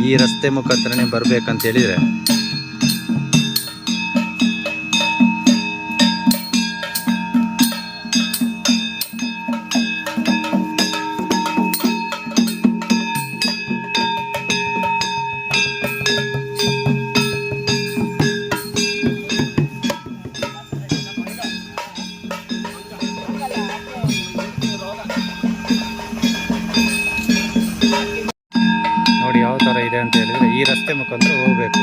ಈ ರಸ್ತೆ ಮುಖಾಂತರನೇ ಬರ್ಬೇಕಂತ ಹೇಳಿದ್ರೆ ನೋಡಿ ಯಾವ ಥರ ಇದೆ ಅಂತ ಹೇಳಿದರೆ ಈ ರಸ್ತೆ ಮುಖಾಂತರ ಹೋಗಬೇಕು.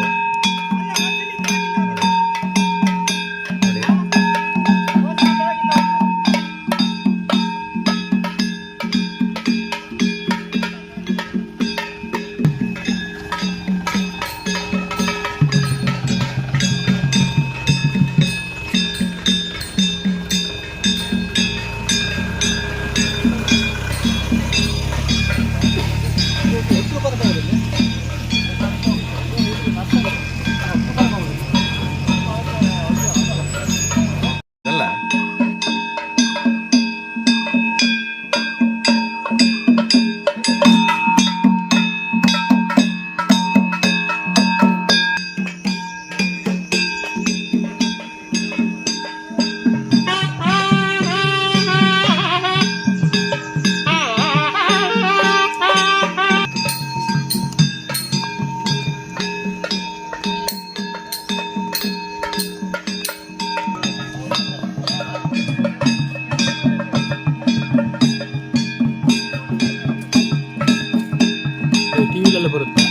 ನೋಡಿ ಟಿವಿಲೆಲ್ಲ ಬರುತ್ತೆ.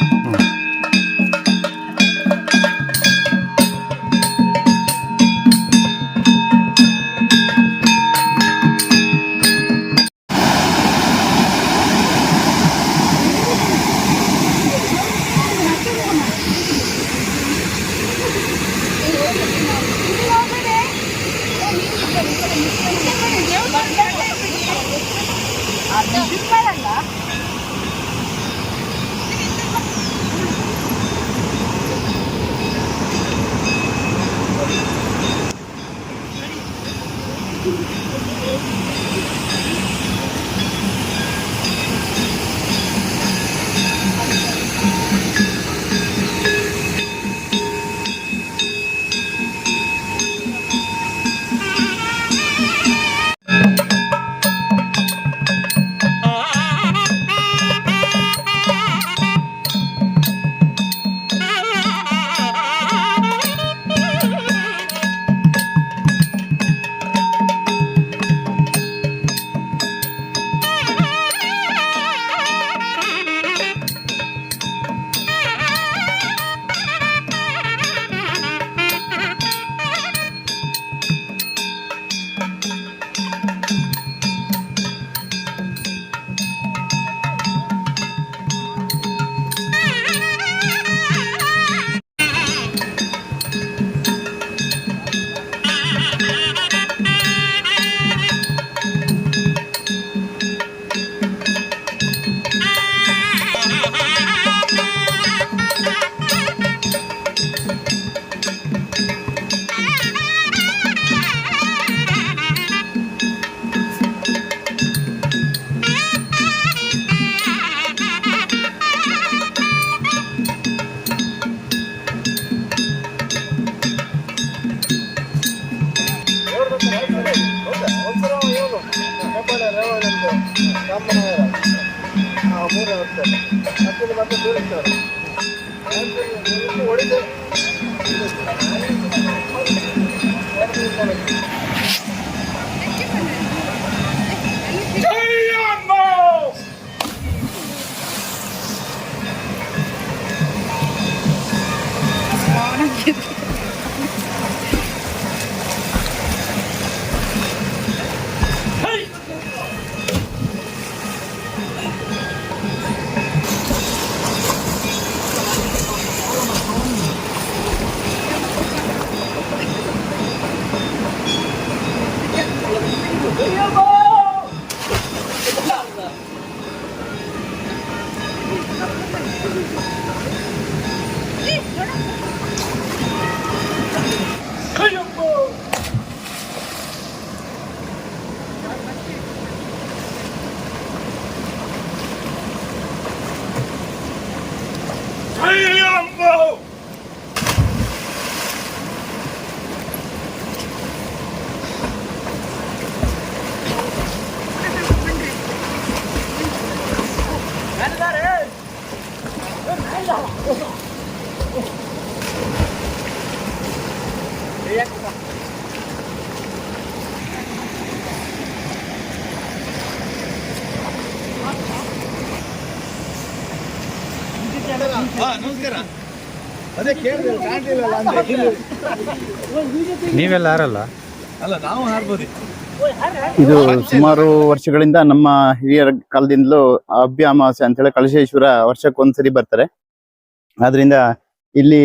ನಮಸ್ಕಾರ. ಅದೇ ಕೇಳಿದ್ರೆ ಕಾಣಲಿಲ್ಲ ನೀವೆಲ್ಲ ಯಾರಲ್ಲ? ಅಲ್ಲ, ನಾವು ಹಾರ್ಬೋದು. ಇದು ಸುಮಾರು ವರ್ಷಗಳಿಂದ ನಮ್ಮ ಹಿರಿಯರ ಕಾಲದಿಂದಲೂ ಅಬ್ಬಿ ಅಮಾವಾಸ್ಯೆ ಅಂತೇಳಿ ಕಳಶೇಶ್ವರ ವರ್ಷಕ್ಕೊಂದ್ಸರಿ ಬರ್ತಾರೆ. ಆದ್ರಿಂದ ಇಲ್ಲಿ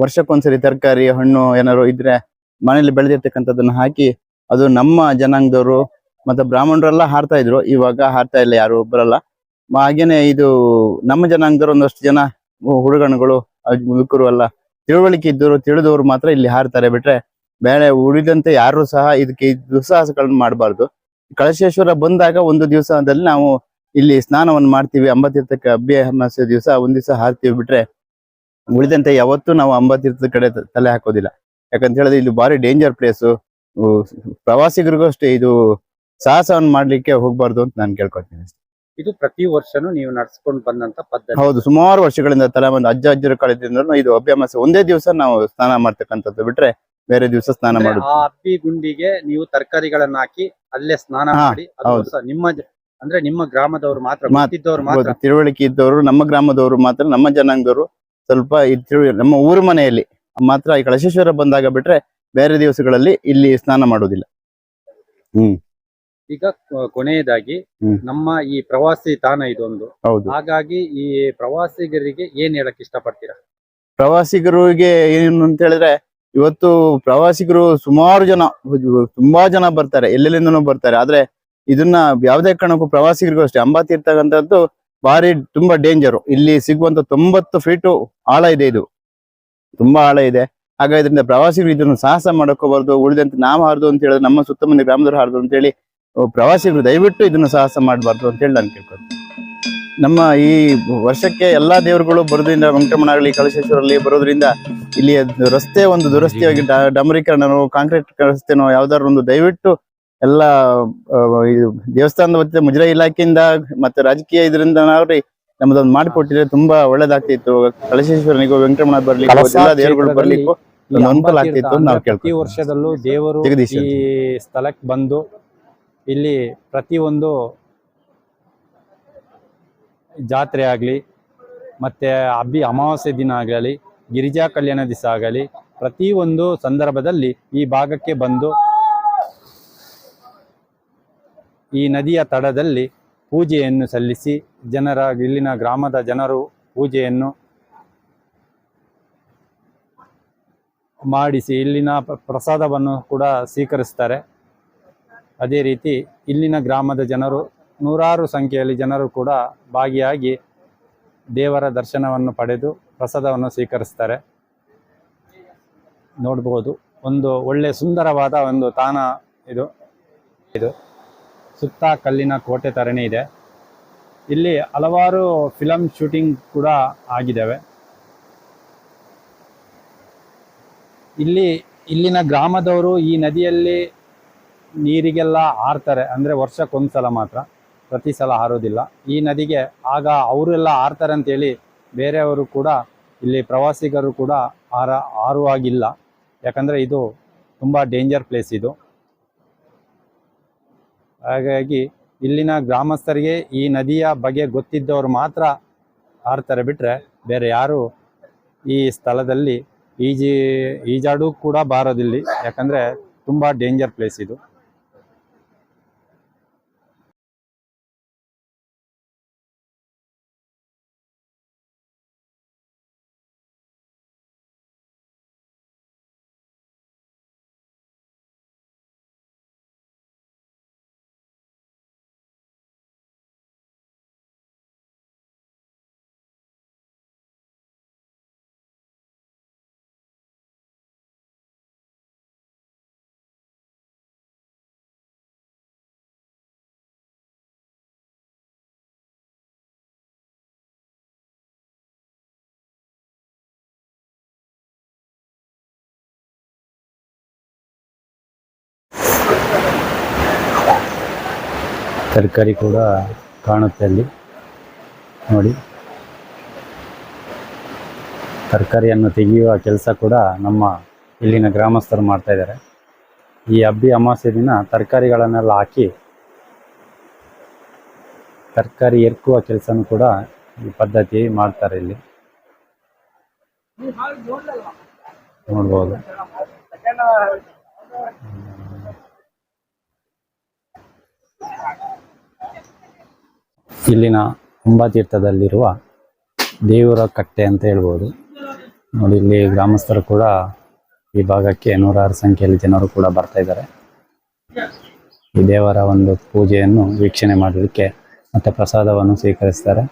ವರ್ಷಕ್ಕೊಂದ್ಸರಿ ತರಕಾರಿ ಹಣ್ಣು ಏನಾದ್ರು ಇದ್ರೆ ಮನೇಲಿ ಬೆಳೆದಿರ್ತಕ್ಕಂಥದ್ದನ್ನ ಹಾಕಿ, ಅದು ನಮ್ಮ ಜನಾಂಗದವರು ಮತ್ತೆ ಬ್ರಾಹ್ಮಣರೆಲ್ಲ ಹಾರ್ತಾ ಇದ್ರು. ಇವಾಗ ಹಾರ್ತಾ ಇಲ್ಲ, ಯಾರು ಬರಲ್ಲ. ಹಾಗೇನೆ ಇದು ನಮ್ಮ ಜನಾಂಗದವರು ಒಂದಷ್ಟು ಜನ ಹುಡುಗಣಗಳು ಮುದುಕರು ಎಲ್ಲ ತಿಳುವಳಿಕೆ ಇದ್ದವರು ತಿಳಿದವರು ಮಾತ್ರ ಇಲ್ಲಿ ಹಾರ್ತಾರೆ. ಬಿಟ್ರೆ ಬೇರೆ ಉಳಿದಂತೆ ಯಾರು ಸಹ ಇದಕ್ಕೆ ದುಸ್ಸಾಹಸಗಳನ್ನ ಮಾಡಬಾರ್ದು. ಕಳಶೇಶ್ವರ ಬಂದಾಗ ಒಂದು ದಿವಸದಲ್ಲಿ ನಾವು ಇಲ್ಲಿ ಸ್ನಾನವನ್ನು ಮಾಡ್ತೀವಿ. ಅಂಬತೀರ್ಥಕ್ಕೆ ಅಬ್ಬಿ ಅಮಾವಾಸ್ಯೆ ದಿವಸ ಒಂದ್ ದಿವಸ ಹಾರ್ತೀವಿ. ಬಿಟ್ರೆ ಉಳಿದಂತೆ ಯಾವತ್ತೂ ನಾವು ಅಂಬತೀರ್ಥದ ಕಡೆ ತಲೆ ಹಾಕೋದಿಲ್ಲ. ಯಾಕಂತ ಹೇಳಿದ್ರೆ ಇದು ಬಾರಿ ಡೇಂಜರ್ ಪ್ಲೇಸು. ಪ್ರವಾಸಿಗರಿಗೂ ಅಷ್ಟೇ ಇದು ಸಾಹಸವನ್ನು ಮಾಡ್ಲಿಕ್ಕೆ ಹೋಗ್ಬಾರ್ದು ಅಂತ ನಾನು ಕೇಳ್ಕೊತೀನಿ. ಇದು ಪ್ರತಿ ವರ್ಷನೂ ನೀವು ನಡ್ಸ್ಕೊಂಡು ಬಂದಂತ ಪದ್ಧತಿ? ಹೌದು, ಸುಮಾರು ವರ್ಷಗಳಿಂದ ತಲೆ ಒಂದು ಅಜ್ಜ ಅಜ್ಜರ ಕಾಲದಿಂದ ಇದು ಅಬ್ಬಿ ಅಮಾವಾಸ್ಯೆ ಒಂದೇ ದಿವಸ ನಾವು ಸ್ನಾನ ಮಾಡ್ತಕ್ಕಂಥದ್ದು. ಬಿಟ್ರೆ ಬೇರೆ ದಿವಸ ಸ್ನಾನ ಮಾಡುದು. ಆ ಅಬ್ಬಿ ಗುಂಡಿಗೆ ನೀವು ತರಕಾರಿಗಳನ್ನ ಹಾಕಿ ಅಲ್ಲೇ ಸ್ನಾನ ಮಾಡಿ ನಿಮ್ಮ ಅಂದ್ರೆ ನಿಮ್ಮ ಗ್ರಾಮದವರು ಮಾತ್ರ, ಗೊತ್ತಿದ್ದವ್ರು ಮಾತ್ರ, ತಿಳುವಳಿಕೆ ಇದ್ದವರು, ನಮ್ಮ ಗ್ರಾಮದವರು ಮಾತ್ರ, ನಮ್ಮ ಜನಾಂಗದವರು ಸ್ವಲ್ಪ ನಮ್ಮ ಊರು ಮನೆಯಲ್ಲಿ ಮಾತ್ರ ಈ ಕಳಶೇಶ್ವರ ಬಂದಾಗ ಬಿಟ್ರೆ ಬೇರೆ ದಿವಸಗಳಲ್ಲಿ ಇಲ್ಲಿ ಸ್ನಾನ ಮಾಡುವುದಿಲ್ಲ. ಈಗ ಕೊನೆಯದಾಗಿ ನಮ್ಮ ಈ ಪ್ರವಾಸಿ ತಾಣ ಇದೊಂದು. ಹೌದು. ಹಾಗಾಗಿ ಈ ಪ್ರವಾಸಿಗರಿಗೆ ಏನ್ ಹೇಳಕ್ ಇಷ್ಟಪಡ್ತೀರಾ? ಪ್ರವಾಸಿಗರಿಗೆ ಏನು ಅಂತ ಹೇಳಿದ್ರೆ, ಇವತ್ತು ಪ್ರವಾಸಿಗರು ಸುಮಾರು ಜನ, ತುಂಬಾ ಜನ ಬರ್ತಾರೆ, ಎಲ್ಲೆಲ್ಲಿಂದನೂ ಬರ್ತಾರೆ. ಆದ್ರೆ ಇದನ್ನ ಯಾವುದೇ ಕಾರಣಕ್ಕೂ ಪ್ರವಾಸಿಗರಿಗೂ ಅಷ್ಟೇ, ಅಂಬಾತೀರ್ಥ ಅಂತದ್ದು ಭಾರಿ ತುಂಬಾ ಡೇಂಜರು. ಇಲ್ಲಿ ಸಿಗುವಂತ 90 ಫೀಟು ಆಳ ಇದೆ. ಇದು ತುಂಬಾ ಆಳ ಇದೆ. ಹಾಗಾಗಿ ಇದರಿಂದ ಪ್ರವಾಸಿಗರು ಇದನ್ನು ಸಾಹಸ ಮಾಡಕೋಬಾರ್ದು. ಉಳಿದಂತೆ ನಾವು ಹಾರ್ದು ಅಂತ ಹೇಳಿದ್ರೆ, ನಮ್ಮ ಸುತ್ತಮುತ್ತ ಗ್ರಾಮದವರು ಹಾರ್ದು ಅಂತ ಹೇಳಿ ಪ್ರವಾಸಿಗರು ದಯವಿಟ್ಟು ಇದನ್ನು ಸಾಹಸ ಮಾಡಬಾರ್ದು ಅಂತ ಹೇಳಿ ನಾನು ಕೇಳ್ಕೊಳ್ತೀನಿ. ನಮ್ಮ ಈ ವರ್ಷಕ್ಕೆ ಎಲ್ಲಾ ದೇವರುಗಳು ಬರೋದ್ರಿಂದ, ವೆಂಕಟರಮಣ ಕಳಶೇಶ್ವರಲ್ಲಿ ಬರೋದ್ರಿಂದ ಇಲ್ಲಿ ರಸ್ತೆ ಒಂದು ದುರಸ್ತಿಯಾಗಿ ಡಾಂಬರೀಕರಣನೋ ಕಾಂಕ್ರೀಟ್ ರಸ್ತೆನೋ ಯಾವ್ದಾದ್ರು ಒಂದು ದಯವಿಟ್ಟು ಎಲ್ಲ ದೇವಸ್ಥಾನದ ವತಿಯಿಂದ, ಮುಜರಾಯಿ ಇಲಾಖೆಯಿಂದ ಮತ್ತೆ ರಾಜಕೀಯ ಇದರಿಂದ ನಾವ್ರಿ ನಮ್ದೊಂದು ಮಾಡಿಕೊಟ್ಟಿದ್ರೆ ತುಂಬಾ ಒಳ್ಳೇದಾಗ್ತಿತ್ತು. ಕಳಶೇಶ್ವರನಿಗೂ ವೆಂಕಟರಮಣ ಬರ್ಲಿಕ್ಕೆ, ಎಲ್ಲ ದೇವರುಗಳು ಬರ್ಲಿಕ್ಕೂ ಒಂದು ಅನುಕೂಲ ಆಗ್ತಿತ್ತು. ನಾವು ಪ್ರತಿ ವರ್ಷದಲ್ಲೂ ದೇವರು ಈ ಸ್ಥಳಕ್ಕೆ ಬಂದು ಇಲ್ಲಿ ಪ್ರತಿಯೊಂದು ಜಾತ್ರೆ ಆಗಲಿ, ಮತ್ತು ಅಬ್ಬಿ ಅಮಾವಾಸ್ಯೆ ದಿನ ಆಗಲಿ, ಗಿರಿಜಾ ಕಲ್ಯಾಣ ದಿವಸ ಆಗಲಿ, ಪ್ರತಿಯೊಂದು ಸಂದರ್ಭದಲ್ಲಿ ಈ ಭಾಗಕ್ಕೆ ಬಂದು ಈ ನದಿಯ ತಡದಲ್ಲಿ ಪೂಜೆಯನ್ನು ಸಲ್ಲಿಸಿ, ಇಲ್ಲಿನ ಗ್ರಾಮದ ಜನರು ಪೂಜೆಯನ್ನು ಮಾಡಿಸಿ ಇಲ್ಲಿನ ಪ್ರಸಾದವನ್ನು ಕೂಡ ಸ್ವೀಕರಿಸ್ತಾರೆ. ಅದೇ ರೀತಿ ಇಲ್ಲಿನ ಗ್ರಾಮದ ಜನರು, ನೂರಾರು ಸಂಖ್ಯೆಯಲ್ಲಿ ಜನರು ಕೂಡ ಭಾಗಿಯಾಗಿ ದೇವರ ದರ್ಶನವನ್ನು ಪಡೆದು ಪ್ರಸಾದವನ್ನು ಸ್ವೀಕರಿಸ್ತಾರೆ. ನೋಡ್ಬೋದು, ಒಂದು ಒಳ್ಳೆ ಸುಂದರವಾದ ಒಂದು ತಾಣ ಇದು. ಸುತ್ತ ಕಲ್ಲಿನ ಕೋಟೆ ಥರನೇ ಇದೆ. ಇಲ್ಲಿ ಹಲವಾರು ಫಿಲಮ್ ಶೂಟಿಂಗ್ ಕೂಡ ಆಗಿದ್ದಾವೆ. ಇಲ್ಲಿನ ಗ್ರಾಮದವರು ಈ ನದಿಯಲ್ಲಿ ನೀರಿಗೆಲ್ಲ ಹಾರ್ತಾರೆ. ಅಂದರೆ ವರ್ಷಕ್ಕೊಂದ್ಸಲ ಮಾತ್ರ, ಪ್ರತಿ ಸಲ ಹಾರೋದಿಲ್ಲ ಈ ನದಿಗೆ. ಆಗ ಅವರೆಲ್ಲ ಹಾರ್ತಾರೆ ಅಂತೇಳಿ ಬೇರೆಯವರು ಕೂಡ, ಇಲ್ಲಿ ಪ್ರವಾಸಿಗರು ಕೂಡ ಹಾರುವಾಗಿಲ್ಲ. ಯಾಕಂದರೆ ಇದು ತುಂಬ ಡೇಂಜರ್ ಪ್ಲೇಸ್ ಇದು. ಹಾಗಾಗಿ ಇಲ್ಲಿನ ಗ್ರಾಮಸ್ಥರಿಗೆ ಈ ನದಿಯ ಬಗ್ಗೆ ಗೊತ್ತಿದ್ದವರು ಮಾತ್ರ ಹಾರ್ತಾರೆ. ಬಿಟ್ಟರೆ ಬೇರೆ ಯಾರು ಈ ಸ್ಥಳದಲ್ಲಿ ಈಜಾಡು ಕೂಡ ಬಾರೋದಿಲ್ಲ. ಯಾಕಂದರೆ ತುಂಬ ಡೇಂಜರ್ ಪ್ಲೇಸ್ ಇದು. ತರಕಾರಿ ಕೂಡ ಕಾಣುತ್ತೆ ಅಲ್ಲಿ ನೋಡಿ. ತರಕಾರಿಯನ್ನು ತೆಗೆಯುವ ಕೆಲಸ ಕೂಡ ನಮ್ಮ ಇಲ್ಲಿನ ಗ್ರಾಮಸ್ಥರು ಮಾಡ್ತಾ ಇದ್ದಾರೆ. ಈ ಹಬ್ಬಿ ಅಮಾವಾಸ್ಯೆ ದಿನ ತರಕಾರಿಗಳನ್ನೆಲ್ಲ ಹಾಕಿ ತರಕಾರಿ ಎರ್ಕುವ ಕೆಲಸನೂ ಕೂಡ ಈ ಪದ್ಧತಿ ಮಾಡ್ತಾರೆ ಇಲ್ಲಿ ನೋಡ್ಬೋದು. ಇಲ್ಲಿನ ಅಂಬಾತೀರ್ಥದಲ್ಲಿರುವ ದೇವರ ಕಟ್ಟೆ ಅಂತ ಹೇಳ್ಬೋದು ನೋಡಿ. ಇಲ್ಲಿ ಗ್ರಾಮಸ್ಥರು ಕೂಡ ಈ ಭಾಗಕ್ಕೆ ನೂರಾರು ಸಂಖ್ಯೆಯಲ್ಲಿ ಜನರು ಕೂಡ ಬರ್ತಾ ಇದ್ದಾರೆ ಈ ದೇವರ ಒಂದು ಪೂಜೆಯನ್ನು ವೀಕ್ಷಣೆ ಮಾಡಲಿಕ್ಕೆ ಮತ್ತೆ ಪ್ರಸಾದವನ್ನು ಸ್ವೀಕರಿಸ್ತಾರೆ.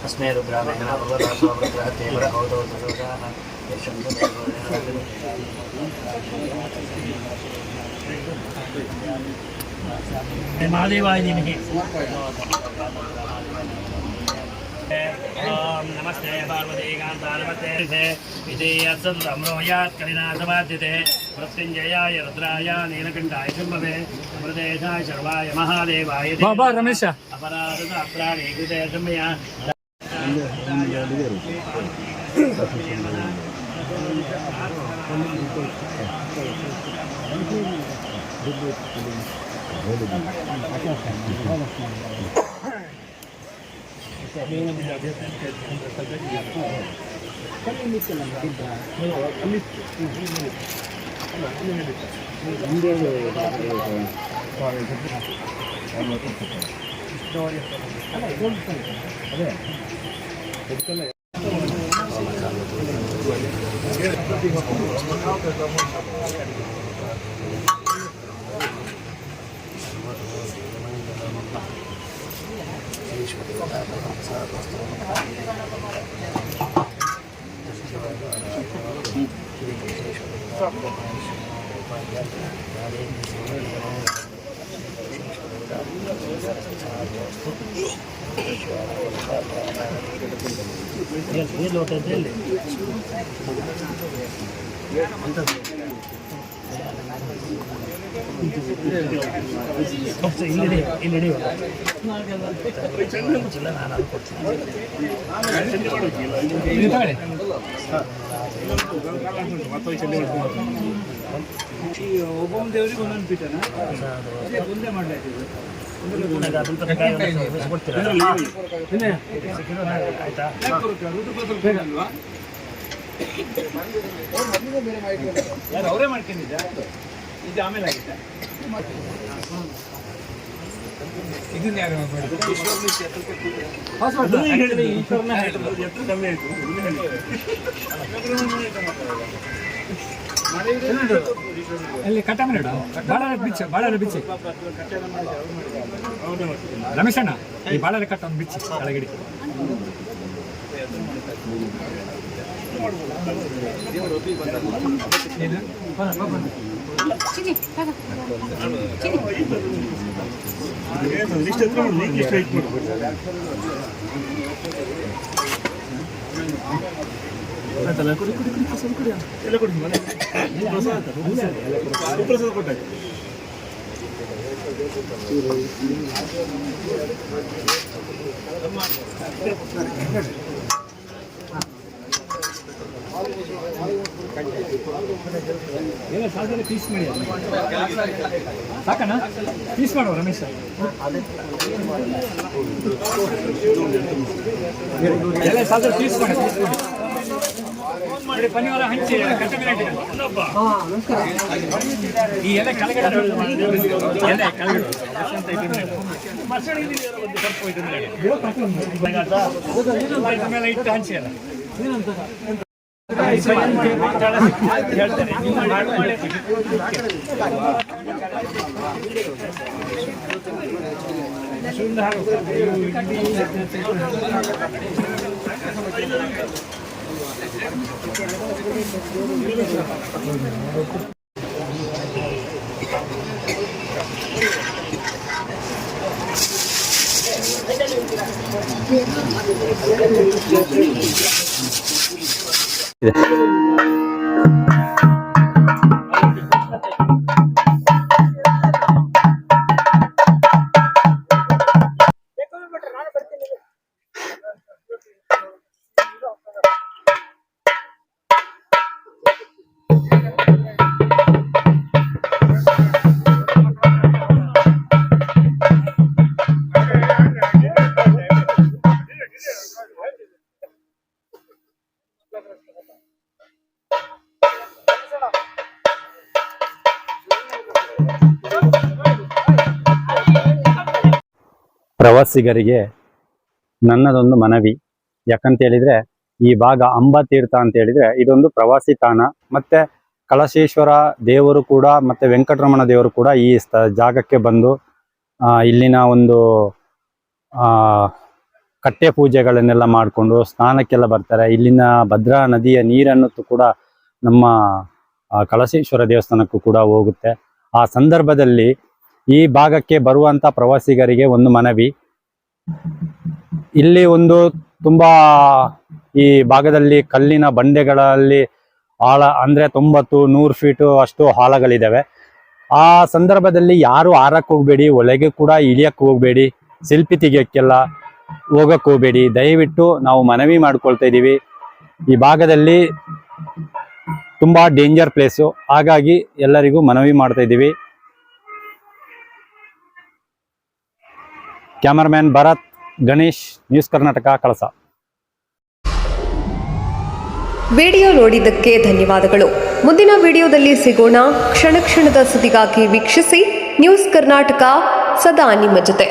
अस्मै रुद्रामेण भगवतो रुद्रहतेवर भवतो सुरोगाः महादेवाय धीमहि। ओम नमस्ते पार्वती कान्तानमस्ते विधेयत्संभ्रोयात् कलिनाथवाद्यते मृत्युंजयाय रुद्राय नीलकण्ठाय शम्भवे अमृतेशाय शर्वाय महादेवाय बाबा रमेश अपराध अप्राणे कृते शम्भया ये लोटे दे ले ಇಲ್ಲಿ ಒಬ್ಬೊಂದು ದೇವರಿಗೆ ಒಂದೊಂದು ಪೀಠನ ಒಂದೇ ಮಾಡಲಾಯ್ತು. ಅವರೇ ಮಾಡ್ಕೊಂಡಿದ್ದ ಇದು ಆಮೇಲೆ ಆಗಿದ್ದ ಇದನ್ನ ಯಾರು ಅಲ್ಲಿ ಕಟ್ಟ ಮಾಡಿ ಬಾಳರ ಬಿಚ್ಚಿ ರಮೇಶಣ್ಣ ಈ ಬಾಳರ ಕಟ್ಟ ಒಂದು ಬಿಚ್ಚಿ ಕೆಳಗಡೆ ಏನು ಎಲ್ಲ ಸಾಲದಲ್ಲಿ ಪೀಸ್ ಮಾಡಿ ಸಾಕಣ್ಣ ಪೀಸ್ ಮಾಡುವ ರಮೇಶ್ ಎಲ್ಲ ಸಾಲದಲ್ಲಿ ಪೀಸ್ ಮಾಡಿ ಪನಿವಾರ ಹಂಚಿ ಕಟ್ಟ ಮೇಲೆ ಈ ಎಲ್ಲ ಕೆಳಗಡೆ ಮೇಲೆ ಇಟ್ಟು ಹಂಚಿ ಅಲ್ಲ ಪ್ರವಾಸಿಗರಿಗೆ ನನ್ನದೊಂದು ಮನವಿ. ಯಾಕಂತ ಹೇಳಿದ್ರೆ ಈ ಭಾಗ ಅಂಬಾತೀರ್ಥ ಅಂತ ಹೇಳಿದ್ರೆ ಇದೊಂದು ಪ್ರವಾಸಿ ತಾಣ, ಮತ್ತೆ ಕಳಶೇಶ್ವರ ದೇವರು ಕೂಡ ಮತ್ತೆ ವೆಂಕಟರಮಣ ದೇವರು ಕೂಡ ಈ ಜಾಗಕ್ಕೆ ಬಂದು ಇಲ್ಲಿನ ಒಂದು ಕಟ್ಟೆ ಪೂಜೆಗಳನ್ನೆಲ್ಲ ಮಾಡಿಕೊಂಡು ಸ್ನಾನಕ್ಕೆಲ್ಲ ಬರ್ತಾರೆ. ಇಲ್ಲಿನ ಭದ್ರಾ ನದಿಯ ನೀರನ್ನು ಕೂಡ ನಮ್ಮ ಕಳಶೇಶ್ವರ ದೇವಸ್ಥಾನಕ್ಕೂ ಕೂಡ ಹೋಗುತ್ತೆ. ಆ ಸಂದರ್ಭದಲ್ಲಿ ಈ ಭಾಗಕ್ಕೆ ಬರುವಂತ ಪ್ರವಾಸಿಗರಿಗೆ ಒಂದು ಮನವಿ, ಇಲ್ಲಿ ಒಂದು ತುಂಬಾ ಈ ಭಾಗದಲ್ಲಿ ಕಲ್ಲಿನ ಬಂಡೆಗಳಲ್ಲಿ ಆಳ ಅಂದ್ರೆ 90-100 ಫೀಟು ಅಷ್ಟು ಆಳಗಳಿದ್ದಾವೆ. ಆ ಸಂದರ್ಭದಲ್ಲಿ ಯಾರು ಹಾರಕ್ಕೆ ಹೋಗ್ಬೇಡಿ, ಒಳಗೆ ಕೂಡ ಇಳಿಯಕ್ಕೆ ಹೋಗ್ಬೇಡಿ, ಸೆಲ್ಫಿ ತೆಗಿಯಕ್ಕೆಲ್ಲ ಹೋಗಕ್ಕೆ ಹೋಗ್ಬೇಡಿ. ದಯವಿಟ್ಟು ನಾವು ಮನವಿ ಮಾಡ್ಕೊಳ್ತಾ ಇದ್ದೀವಿ. ಈ ಭಾಗದಲ್ಲಿ ತುಂಬಾ ಡೇಂಜರ್ ಪ್ಲೇಸು, ಹಾಗಾಗಿ ಎಲ್ಲರಿಗೂ ಮನವಿ ಮಾಡ್ತಾ ಇದ್ದೀವಿ. ಕ್ಯಾಮರಾಮ್ಯಾನ್ ಭರತ್, ಗಣೇಶ್, ನ್ಯೂಸ್ ಕರ್ನಾಟಕ, ಕಳಸ. ವಿಡಿಯೋ ನೋಡಿದ್ದಕ್ಕೆ ಧನ್ಯವಾದಗಳು. ಮುಂದಿನ ವಿಡಿಯೋದಲ್ಲಿ ಸಿಗೋಣ. ಕ್ಷಣ ಕ್ಷಣದ ಸುದ್ದಿಗಾಗಿ ವೀಕ್ಷಿಸಿ ನ್ಯೂಸ್ ಕರ್ನಾಟಕ, ಸದಾ ನಿಮ್ಮ ಜೊತೆ.